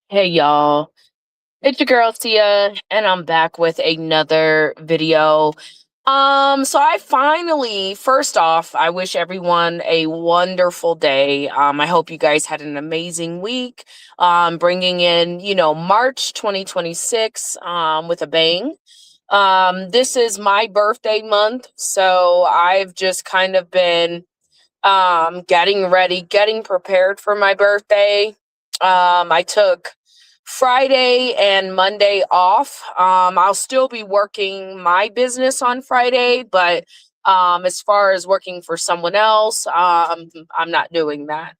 Hey y'all, it's your girl Tia, and I'm back with another video. So I finally, first off, I wish everyone a wonderful day. I hope you guys had an amazing week. Bringing in, March 2026, with a bang. This is my birthday month, so I've just kind of been, getting ready, getting prepared for my birthday. I took Friday and Monday off. I'll still be working my business on Friday, but as far as working for someone else, I'm not doing that.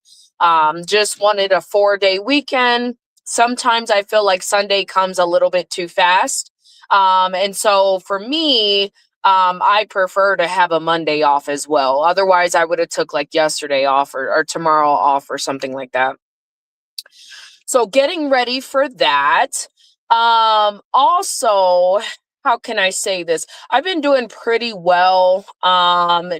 Just wanted a 4-day weekend. Sometimes I feel like Sunday comes a little bit too fast. And so for me, I prefer to have a Monday off as well. Otherwise, I would have took like yesterday off or tomorrow off or something like that. So getting ready for that. Also, how can I say this? I've been doing pretty well,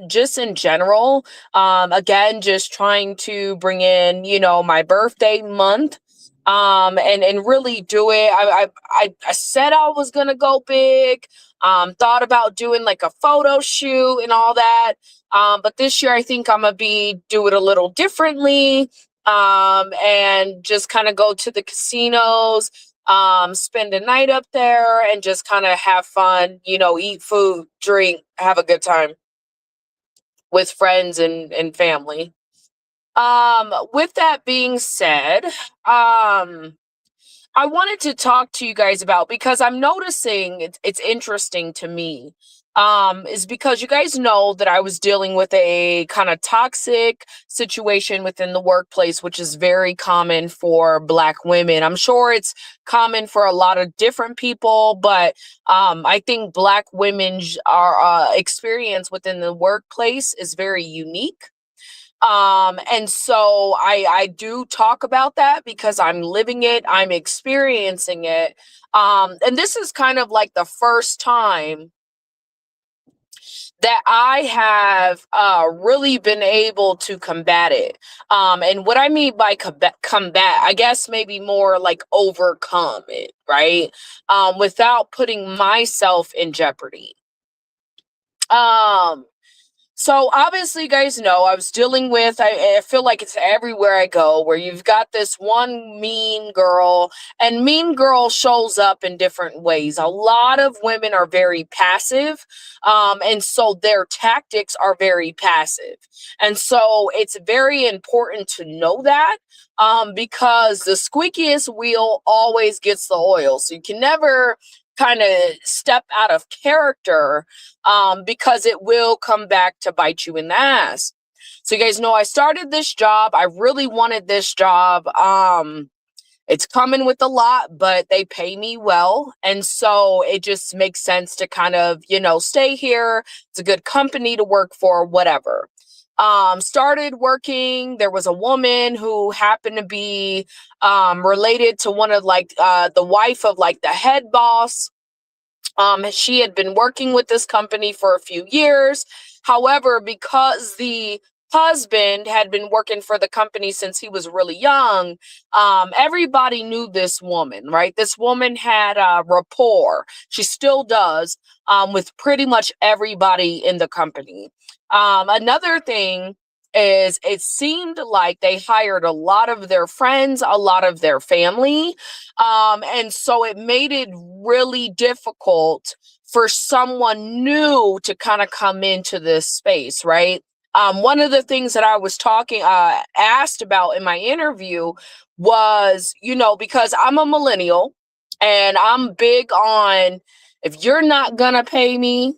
just in general. Again, just trying to bring in, my birthday month. And really do it. I said I was gonna go big. Thought about doing like a photo shoot and all that. But this year I think I'm gonna be do it a little differently, and just kind of go to the casinos, spend a night up there, and just kind of have fun, eat food, drink, have a good time with friends and family. With that being said, I wanted to talk to you guys about because I'm noticing it's interesting to me. Is because you guys know that I was dealing with a kind of toxic situation within the workplace, which is very common for Black women. I'm sure it's common for a lot of different people, but I think Black women's our experience within the workplace is very unique. And so I do talk about that because I'm living it, I'm experiencing it. And this is kind of like the first time that I have really been able to combat it. And what I mean by combat, I guess maybe more like overcome it, right? Without putting myself in jeopardy. Um, so obviously, you guys know I was dealing with. I feel like it's everywhere I go, where you've got this one mean girl, and mean girl shows up in different ways. A lot of women are very passive, and so their tactics are very passive, and so it's very important to know that. Because the squeakiest wheel always gets the oil, so you can never kind of step out of character, because it will come back to bite you in the ass. So you guys know I started this job. I really wanted this job. It's coming with a lot, but they pay me well. And so it just makes sense to kind of, stay here. It's a good company to work for, whatever. Started working. There was a woman who happened to be related to one of like the wife of like the head boss. She had been working with this company for a few years. However, because the husband had been working for the company since he was really young, everybody knew this woman, right? This woman had a rapport. She still does, with pretty much everybody in the company. Another thing is it seemed like they hired a lot of their friends, a lot of their family, and so it made it really difficult for someone new to kind of come into this space, right? One of the things that I was asked about in my interview was, because I'm a millennial and I'm big on, if you're not gonna pay me,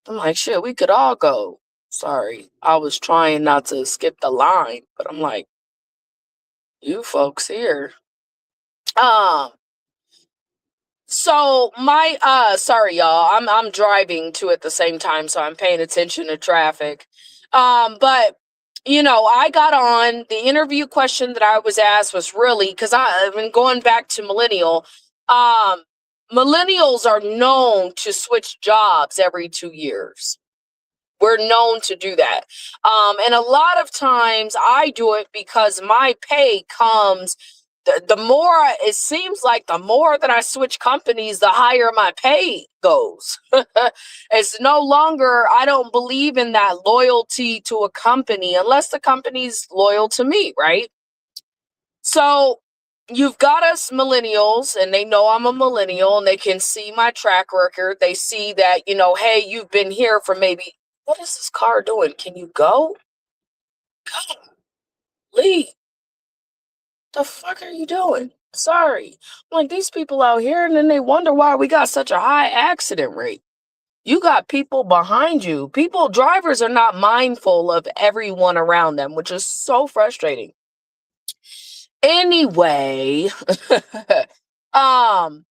I'm like, shit, we could all go. Sorry, I was trying not to skip the line, but I'm like, you folks here. Um, So my sorry y'all, I'm driving too at the same time, so I'm paying attention to traffic. But I got on the interview question that I was asked was really because I've been going back to millennial. Um, Millennials are known to switch jobs every 2 years. We're known to do that. And a lot of times I do it because my pay comes the more it seems like the more that I switch companies, the higher my pay goes. It's no longer, I don't believe in that loyalty to a company unless the company's loyal to me, right? So you've got us millennials, and they know I'm a millennial, and they can see my track record. They see that, hey, you've been here for maybe, what is this car doing? Can you go? Go, leave. The fuck are you doing? Sorry. I'm like, these people out here, and then they wonder why we got such a high accident rate. You got people behind you. Drivers are not mindful of everyone around them, which is so frustrating. Anyway, um,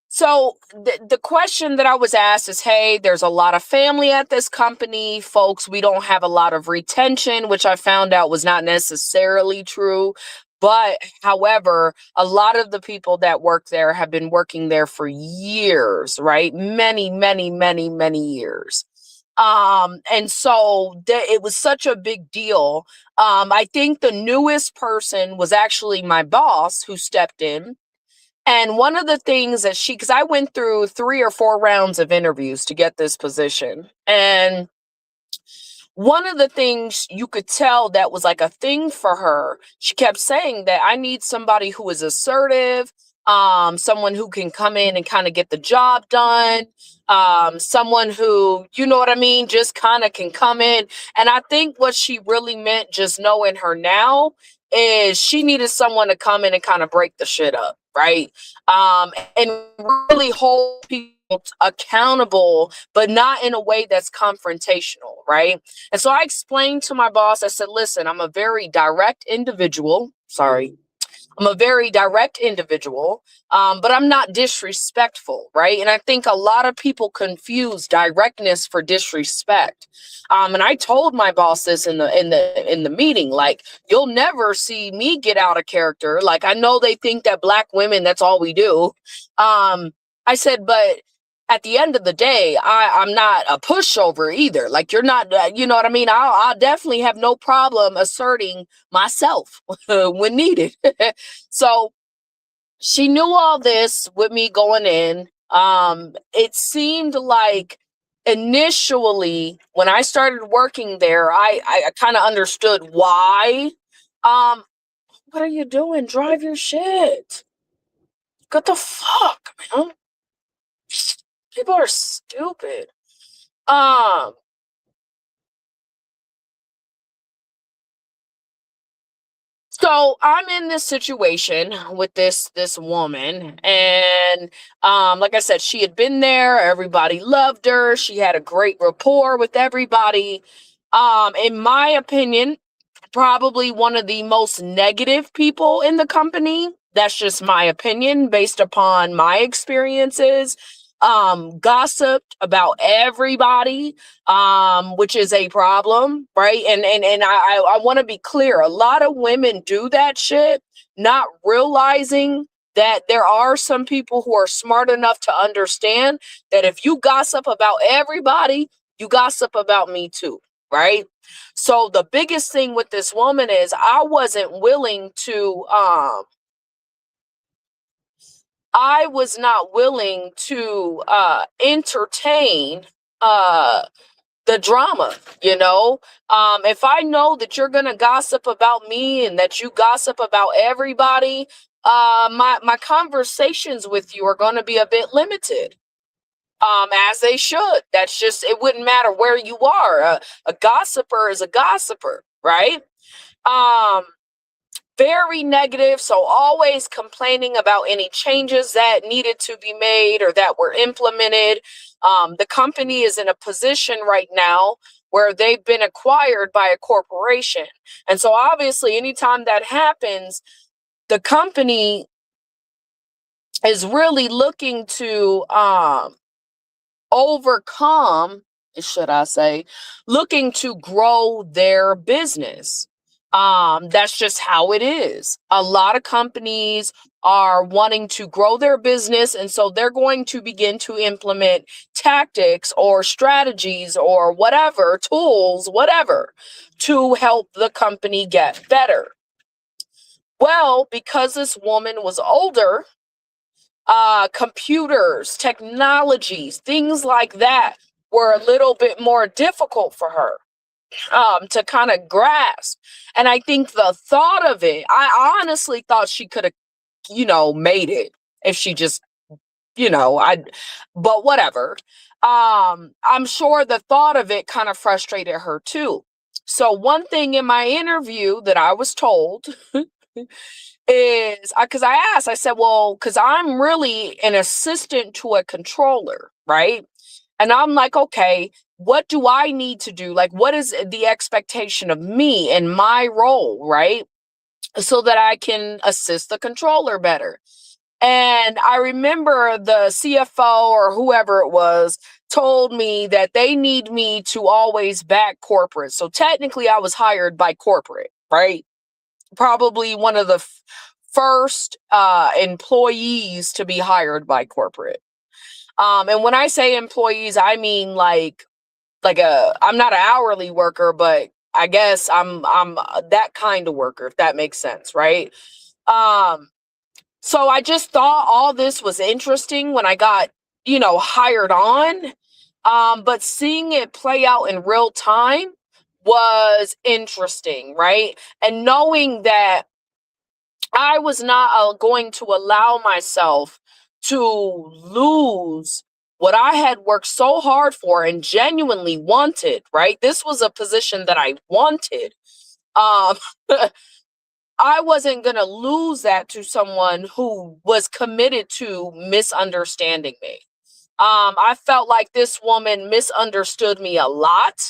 so the question that I was asked is, hey, there's a lot of family at this company, folks. We don't have a lot of retention, which I found out was not necessarily true. But however, a lot of the people that work there have been working there for years, right? Many, many, many, many years. And so it was such a big deal. I think the newest person was actually my boss who stepped in. And one of the things that because I went through 3 or 4 rounds of interviews to get this position. And one of the things you could tell that was like a thing for her, she kept saying that I need somebody who is assertive, someone who can come in and kind of get the job done, someone who, you know what I mean, just kind of can come in. And I think what she really meant, just knowing her now, is she needed someone to come in and kind of break the shit up, right? And really hold people accountable, but not in a way that's confrontational, right? And so I explained to my boss, I said, listen, I'm a very direct individual. Sorry. I'm a very direct individual, but I'm not disrespectful, right? And I think a lot of people confuse directness for disrespect. And I told my boss this in the meeting, like, you'll never see me get out of character. Like, I know they think that Black women, that's all we do. I said, but at the end of the day, I'm not a pushover either. Like, you're not, you know what I mean? I'll definitely have no problem asserting myself when needed. So she knew all this with me going in. It seemed like initially when I started working there, I kind of understood why. Um, what are you doing? Drive your shit. What the fuck, man? People are stupid. Um, so I'm in this situation with this woman, and like I said, she had been there, everybody loved her, she had a great rapport with everybody. In my opinion, probably one of the most negative people in the company. That's just my opinion based upon my experiences. Gossiped about everybody, which is a problem, right? And I want to be clear. A lot of women do that shit, not realizing that there are some people who are smart enough to understand that if you gossip about everybody, you gossip about me too, right? So the biggest thing with this woman is I was not willing to entertain the drama, you know. If I know that you're gonna gossip about me and that you gossip about everybody, my conversations with you are gonna be a bit limited. As they should. That's just, it wouldn't matter where you are. A gossiper is a gossiper, right? Um, Very negative. So always complaining about any changes that needed to be made or that were implemented. The company is in a position right now where they've been acquired by a corporation. And so obviously anytime that happens, the company is really looking to overcome, should I say, looking to grow their business. That's just how it is. A lot of companies are wanting to grow their business, and so they're going to begin to implement tactics or strategies or whatever, tools, whatever, to help the company get better. Well, because this woman was older, computers, technologies, things like that were a little bit more difficult for her to kind of grasp. And I think the thought of it, I honestly thought she could have, made it if she just, but whatever. I'm sure the thought of it kind of frustrated her too. So one thing in my interview that I was told is because I asked, I said, well, because I'm really an assistant to a controller, right? And I'm like, okay, what do I need to do? Like, what is the expectation of me and my role, right? So that I can assist the controller better. And I remember the CFO or whoever it was told me that they need me to always back corporate. So technically, I was hired by corporate, right? Probably one of the first employees to be hired by corporate. And when I say employees, I mean like I'm not an hourly worker, but I guess I'm that kind of worker, if that makes sense, right? Um, so I just thought all this was interesting when I got, hired on. But seeing it play out in real time was interesting, right? And knowing that I was not going to allow myself to lose what I had worked so hard for and genuinely wanted, right? This was a position that I wanted. Um, I wasn't going to lose that to someone who was committed to misunderstanding me. I felt like this woman misunderstood me a lot.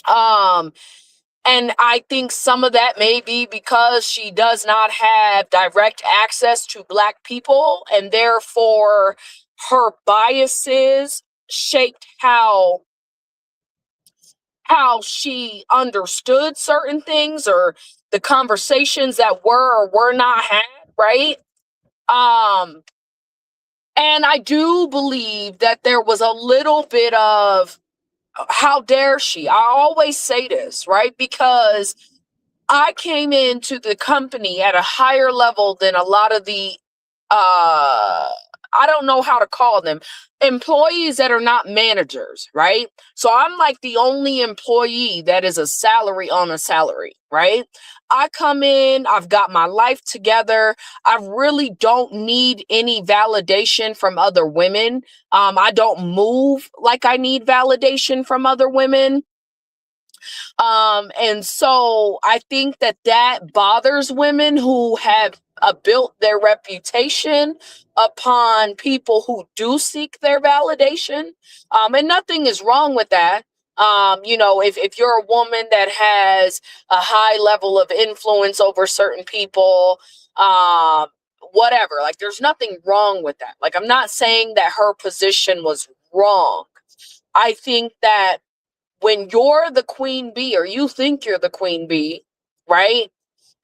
Um, And I think some of that may be because she does not have direct access to Black people, and therefore her biases shaped how she understood certain things or the conversations that were or were not had, right? Um, and I do believe that there was a little bit of how dare she? I always say this, right? Because I came into the company at a higher level than a lot of the I don't know how to call them, employees that are not managers, right? So I'm like the only employee that is a salary on a salary, right? I come in, I've got my life together. I really don't need any validation from other women. I don't move like I need validation from other women. And so I think that that bothers women who have built their reputation upon people who do seek their validation. And nothing is wrong with that. If you're a woman that has a high level of influence over certain people, whatever, like there's nothing wrong with that. Like, I'm not saying that her position was wrong. I think that when you're the queen bee or you think you're the queen bee, right?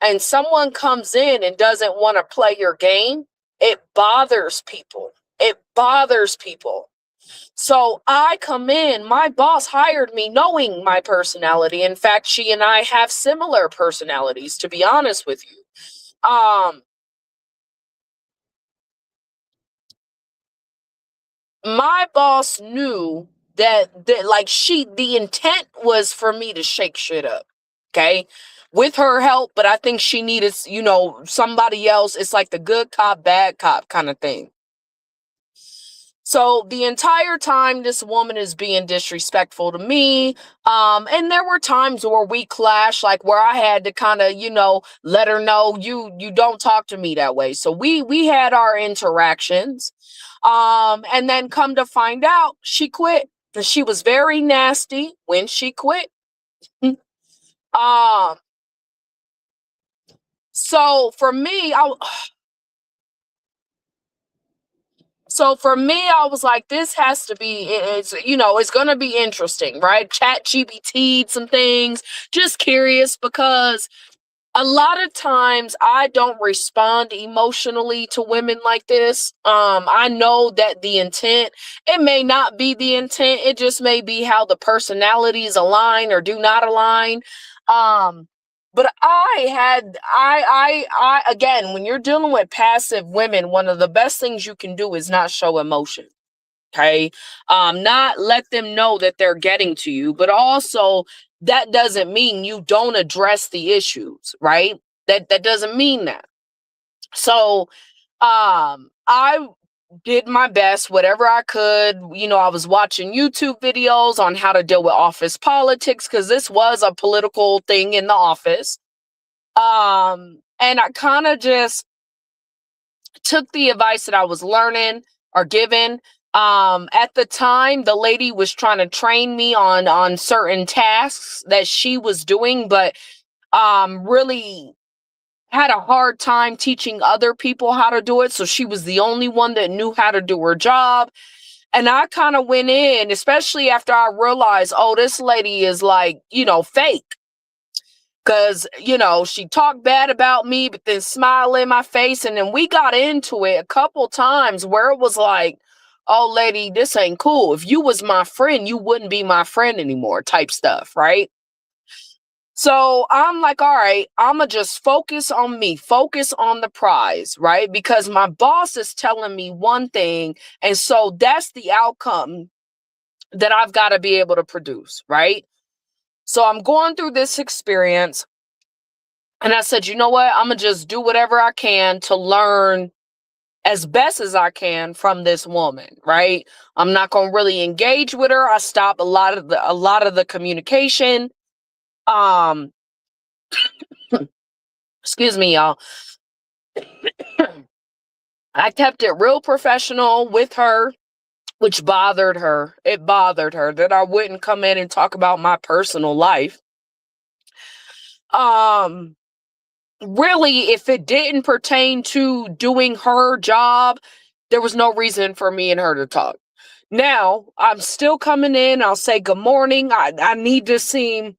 And someone comes in and doesn't want to play your game, it bothers people. It bothers people. So I come in, my boss hired me knowing my personality. In fact, she and I have similar personalities, to be honest with you. Um, my boss knew that like the intent was for me to shake shit up, okay, with her help, but I think she needed somebody else. It's like the good cop bad cop kind of thing. So the entire time this woman is being disrespectful to me, and there were times where we clashed, like where I had to kind of let her know you don't talk to me that way. So we had our interactions. And then come to find out, she quit. And she was very nasty when she quit. um, so for me, I was like, this has to be, it's gonna be interesting, right? Chat GPT some things, just curious because a lot of times I don't respond emotionally to women like this. I know that the intent, it may not be the intent, it just may be how the personalities align or do not align. Um, But again, when you're dealing with passive women, one of the best things you can do is not show emotion. Okay. Not let them know that they're getting to you, but also that doesn't mean you don't address the issues, right? That doesn't mean that. So I did my best, whatever I could. I was watching YouTube videos on how to deal with office politics because this was a political thing in the office. And I kind of just took the advice that I was learning or given. At the time, the lady was trying to train me on certain tasks that she was doing, but really had a hard time teaching other people how to do it. So she was the only one that knew how to do her job. And I kind of went in, especially after I realized, oh, this lady is like, fake. Cause, she talked bad about me, but then smile in my face. And then we got into it a couple times where it was like, oh, lady, this ain't cool. If you was my friend, you wouldn't be my friend anymore, type stuff, right? So I'm like, all right, I'ma just focus on me, focus on the prize, right? Because my boss is telling me one thing. And so that's the outcome that I've got to be able to produce, right? So I'm going through this experience. And I said, you know what? I'm going to just do whatever I can to learn as best as I can from this woman, right? I'm not going to really engage with her. I stopped a lot of the communication. Um excuse me, y'all. I kept it real professional with her, which bothered her. It bothered her that I wouldn't come in and talk about my personal life. Um Really, if it didn't pertain to doing her job, there was no reason for me and her to talk. Now, I'm still coming in. I'll say good morning. I need to seem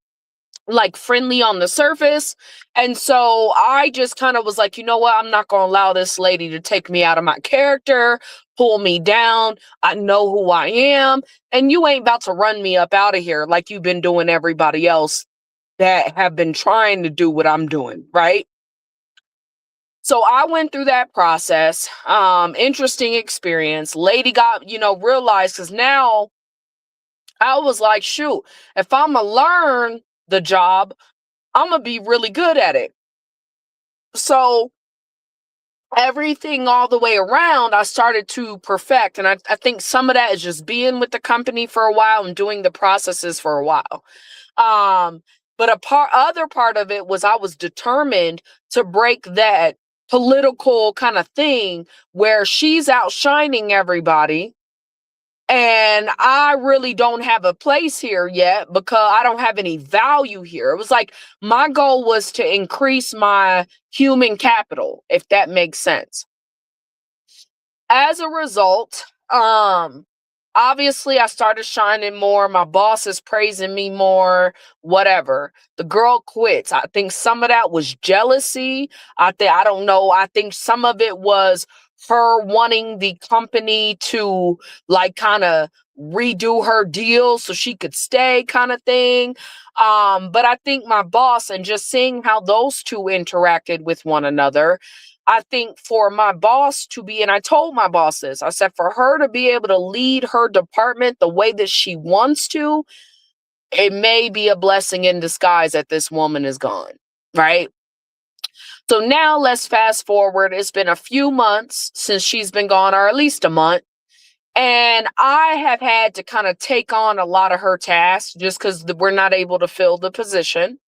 like friendly on the surface. And so I just kind of was like, you know what? I'm not going to allow this lady to take me out of my character, pull me down. I know who I am. And you ain't about to run me up out of here like you've been doing everybody else that have been trying to do what I'm doing, right? So I went through that process. Interesting experience. Lady got, realized because now I was like, shoot, if I'm going to learn the job, I'm going to be really good at it. So everything all the way around, I started to perfect. And I think some of that is just being with the company for a while and doing the processes for a while. But other part of it was I was determined to break that political kind of thing where she's outshining everybody and I really don't have a place here yet because I don't have any value here. It was like my goal was to increase my human capital, if that makes sense. As a result, obviously I started shining more. My boss is praising me more, whatever. The girl quits. I think some of that was jealousy. I don't know. I think some of it was her wanting the company to like kind of redo her deal so she could stay kind of thing. But I think my boss and just seeing how those two interacted with one another, I think for my boss to be, and I told my boss this, I said, for her to be able to lead her department the way that she wants to, it may be a blessing in disguise that this woman is gone, right? So now let's fast forward. It's been a few months since she's been gone, or at least a month. And I have had to kind of take on a lot of her tasks just because we're not able to fill the position.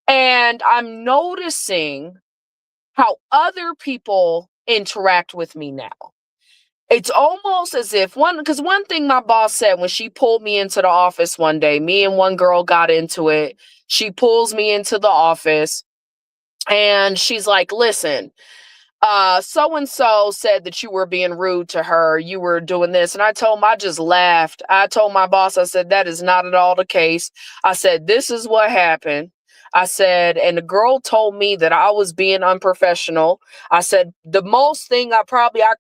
And I'm noticing how other people interact with me now. It's almost as if because one thing my boss said when she pulled me into the office one day, me and one girl got into it. She pulls me into the office and she's like, listen, so and so said that you were being rude to her, you were doing this. And I just laughed. I told my boss, I said, that is not at all the case. I said, this is what happened. I said, and the girl told me that I was being unprofessional. I said, the most thing I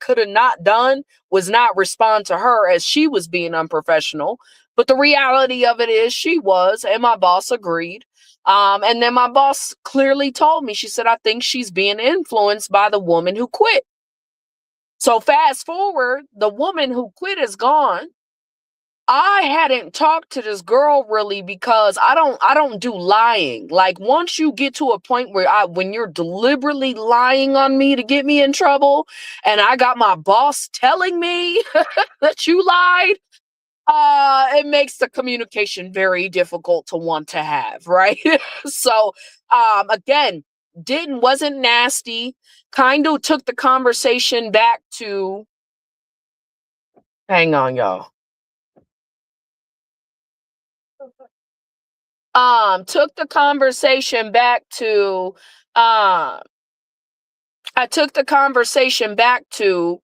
could have not done was not respond to her as she was being unprofessional. But the reality of it is she was, and my boss agreed. And then my boss clearly told me, she said, I think she's being influenced by the woman who quit. So fast forward, the woman who quit is gone. I hadn't talked to this girl really because I don't do lying. Like once you get to a point where when you're deliberately lying on me to get me in trouble and I got my boss telling me that you lied, it makes the communication very difficult to want to have, right? So again, wasn't nasty, kind of took the conversation back to, hang on, y'all. Took the conversation back to I took the conversation back to,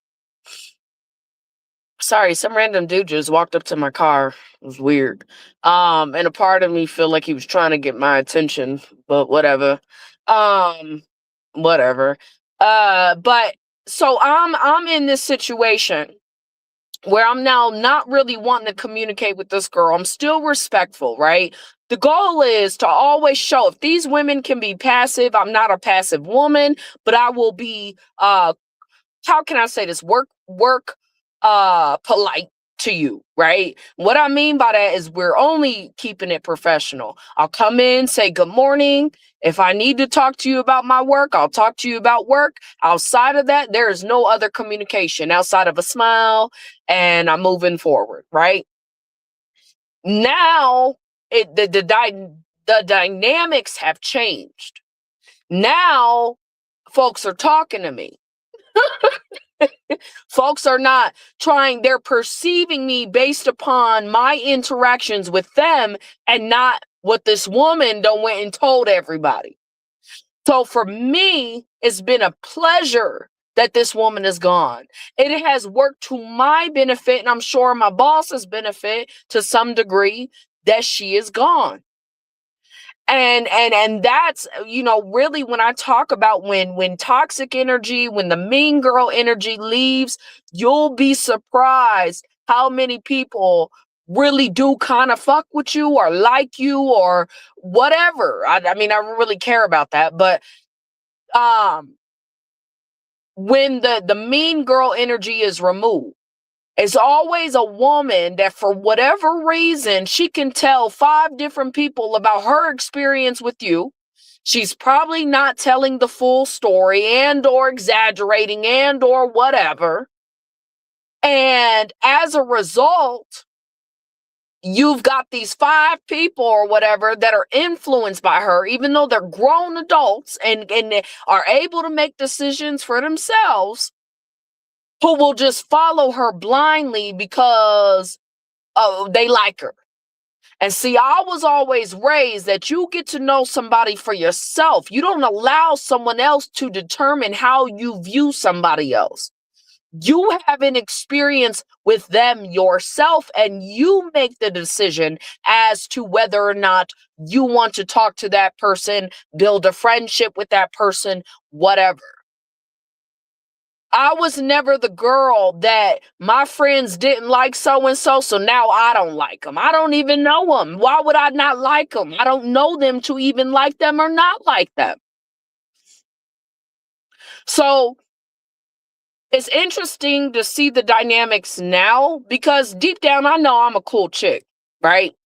sorry, some random dude just walked up to my car. It was weird. And a part of me feel like he was trying to get my attention, but whatever. Um, whatever. But so I'm in this situation where I'm now not really wanting to communicate with this girl. I'm still respectful, right? The goal is to always show if these women can be passive, I'm not a passive woman, but I will be how can I say this? Work polite to you, right? What I mean by that is we're only keeping it professional. I'll come in, say good morning. If I need to talk to you about my work, I'll talk to you about work. Outside of that, there is no other communication outside of a smile and I'm moving forward, right? Now the dynamics have changed. Now folks are talking to me. Folks are not trying, they're perceiving me based upon my interactions with them and not what this woman done went and told everybody. So for me, it's been a pleasure that this woman is gone. It has worked to my benefit, and I'm sure my boss's benefit to some degree, that she is gone. And that's, really when I talk about when toxic energy, when the mean girl energy leaves, you'll be surprised how many people really do kind of fuck with you or like you or whatever. I mean, I don't really care about that, but um when the mean girl energy is removed, it's always a woman that for whatever reason, she can tell 5 different people about her experience with you. She's probably not telling the full story and or exaggerating and or whatever. And as a result, you've got these 5 people or whatever that are influenced by her, even though they're grown adults and they are able to make decisions for themselves, who will just follow her blindly because they like her. And see, I was always raised that you get to know somebody for yourself. You don't allow someone else to determine how you view somebody else. You have an experience with them yourself, and you make the decision as to whether or not you want to talk to that person, build a friendship with that person, whatever. I was never the girl that my friends didn't like so and so, so now I don't like them. I don't even know them. Why would I not like them? I don't know them to even like them or not like them. So it's interesting to see the dynamics now because deep down, I know I'm a cool chick, right?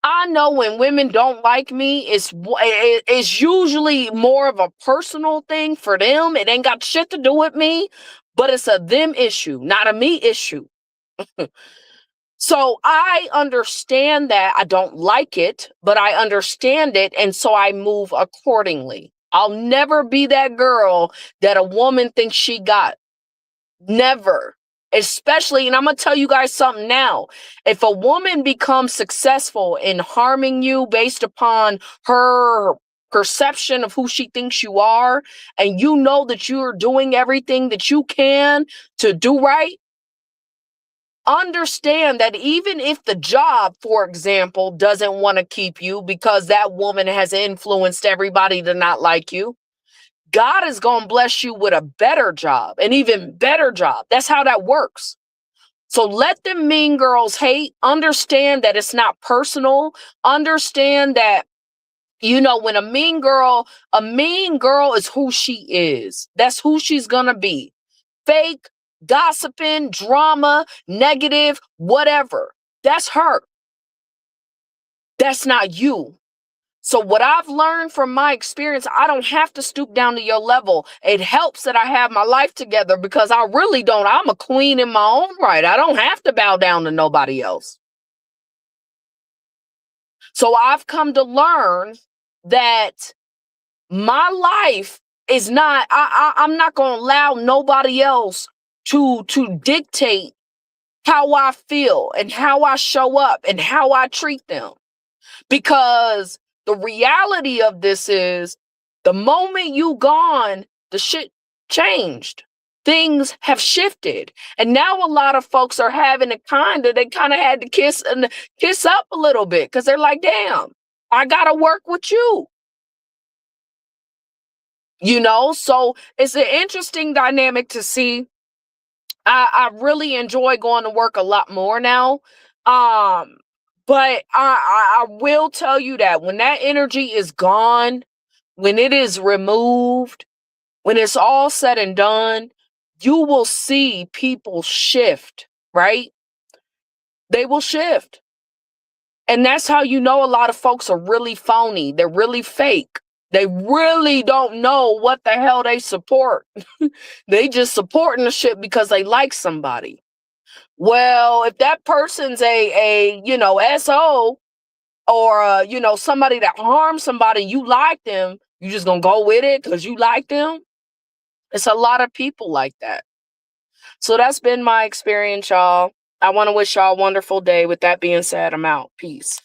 I know when women don't like me, it's usually more of a personal thing for them. It ain't got shit to do with me, but it's a them issue, not a me issue. So I understand that. I don't like it, but I understand it. And so I move accordingly. I'll never be that girl that a woman thinks she got. Never. Especially, and I'm going to tell you guys something now. If a woman becomes successful in harming you based upon her perception of who she thinks you are, and you know that you're doing everything that you can to do right, understand that even if the job, for example, doesn't want to keep you because that woman has influenced everybody to not like you, God is going to bless you with a better job, an even better job. That's how that works. So let them mean girls hate. Understand that it's not personal. Understand that When a mean girl is who she is. That's who she's gonna be. Fake, gossiping, drama, negative, whatever. That's her. That's not you. So what I've learned from my experience, I don't have to stoop down to your level. It helps that I have my life together because I really don't. I'm a queen in my own right. I don't have to bow down to nobody else. So I've come to learn that my life is not, I'm not going to allow nobody else to dictate how I feel and how I show up and how I treat them. Because the reality of this is the moment you gone, the shit changed. Things have shifted. And now a lot of folks are having they kind of had to kiss up a little bit because they're like, damn, I gotta work with you. So it's an interesting dynamic to see. I really enjoy going to work a lot more now. Um, but I will tell you that when that energy is gone, when it is removed, when it's all said and done, you will see people shift, right? They will shift. And that's how you know a lot of folks are really phony. They're really fake. They really don't know what the hell they support. They just supporting the shit because they like somebody. Well, if that person's SO or somebody that harms somebody, you like them, you just gonna go with it because you like them. It's a lot of people like that. So that's been my experience, y'all. I want to wish y'all a wonderful day. With that being said, I'm out. Peace.